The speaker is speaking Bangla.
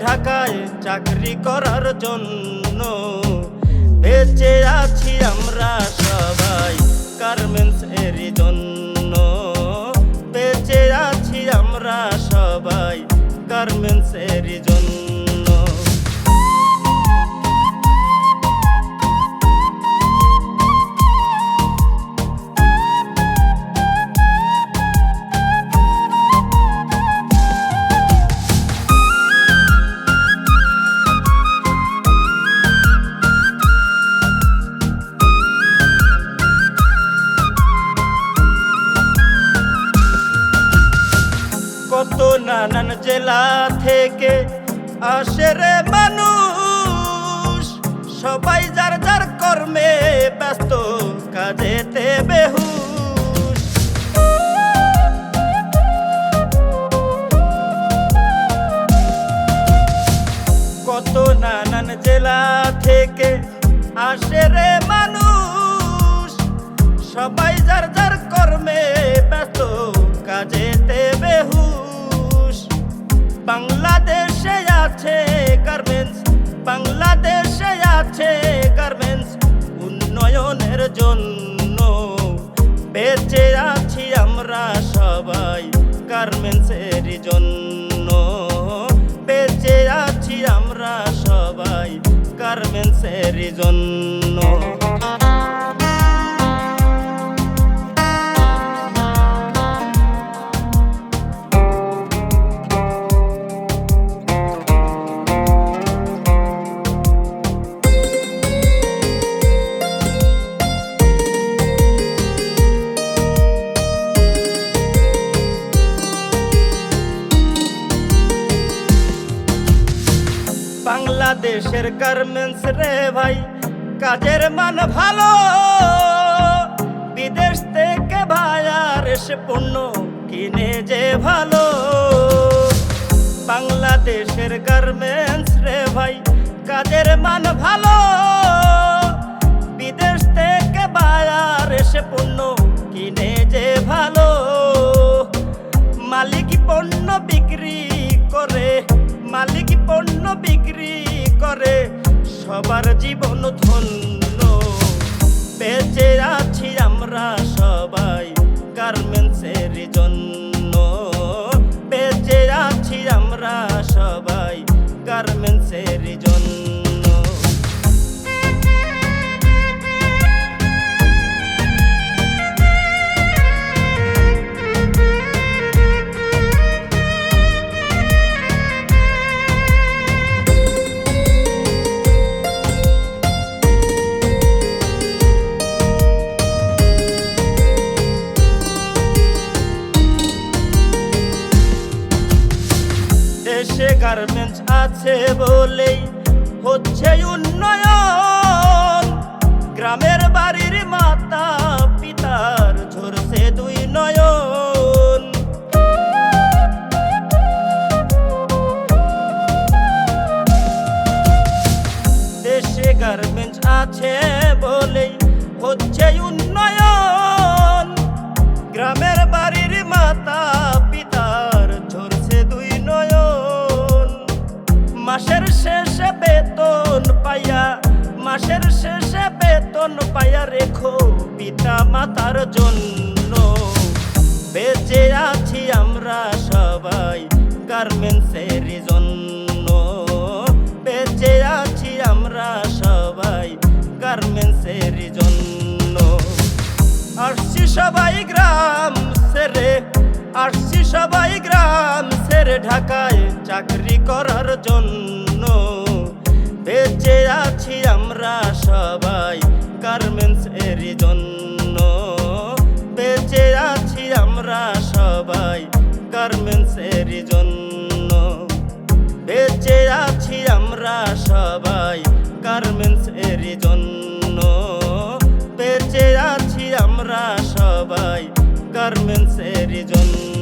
ঢাকায় চাকরি করার জন্য। বেঁচে আছি আমরা সবাই গার্মেন্টস এর জন্য। বেঁচে আছি আমরা সবাই গার্মেন্টস এর জন্য। কত নানান জেলা থেকে আসে রে মানুষ, সবাই যার যার কর্মে ব্যস্ত, কাজেতে বেহুশ। কত নানান জেলা থেকে আসে রে মানুষ, সবাই যার যার কর্মে ব্যস্ত, কাজেতে বেহুশ। বাংলাদেশে আছে গার্মেন্টস, বাংলাদেশে আছে গার্মেন্টস উন্নয়নের জন্য। বেঁচে আছি আমরা সবাই গার্মেন্টসের জন্য। বেঁচে আছি আমরা সবাই গার্মেন্টসের জন্য। বাংলাদেশের গার্মেন্টস রে ভাই কাজের মান ভালো, বিদেশ থেকে ভায়ার এসে পণ্য কিনে যে ভালো। বাংলাদেশের গার্মেন্টস রে ভাই কাজের মান ভালো, বিদেশ থেকে ভায়ার এসে পণ্য কিনে যে ভালো। মালিক পণ্য বিক্রি করে, মালিক পণ্য বিক্রি করে সবার জীবন ধন্য। বেঁচে আছি আমরা সবাই গার্মেন্টসের জন্য। বেঁচে আছি আমরা সবাই গার্মেন্টসের জন্য। দেশে গার্মেন্টস আছে বলেই হচ্ছে উন্নয়ন। গ্রামের বাড়ির মাতা পিতার ঝরছে দুই নয়ন। দেশে গার্মেন্টস আছে বলেই হচ্ছে উন্নয়ন। গ্রামের বাড়ির মাতা পিতার ঝরছে দুই নয়ন। মাসের শেষে বেতন পাইয়া, মাসের শেষে বেতন পাইয়া রেখো পিতা মাতার জন্য। বেঁচে আছি আমরা সবাই গার্মেন্টসের জন্য। বেঁচে আছি আমরা সবাই গার্মেন্টসের জন্য। আসছি সবাই গ্রাম ছেড়ে, আসছি সবাই গ্রাম ছেড়ে ঢাকায় চাকরি করার জন্য। বেঁচে আছি আমরা সবাই গার্মেন্টস এর জন্য। বেঁচে আছি আমরা সবাই গার্মেন্টস এর জন্য। বেঁচে আছি আমরা সবাই গার্মেন্টস এর জন্য। বেঁচে আছি আমরা সবাই গার্মেন্টস এর জন্য।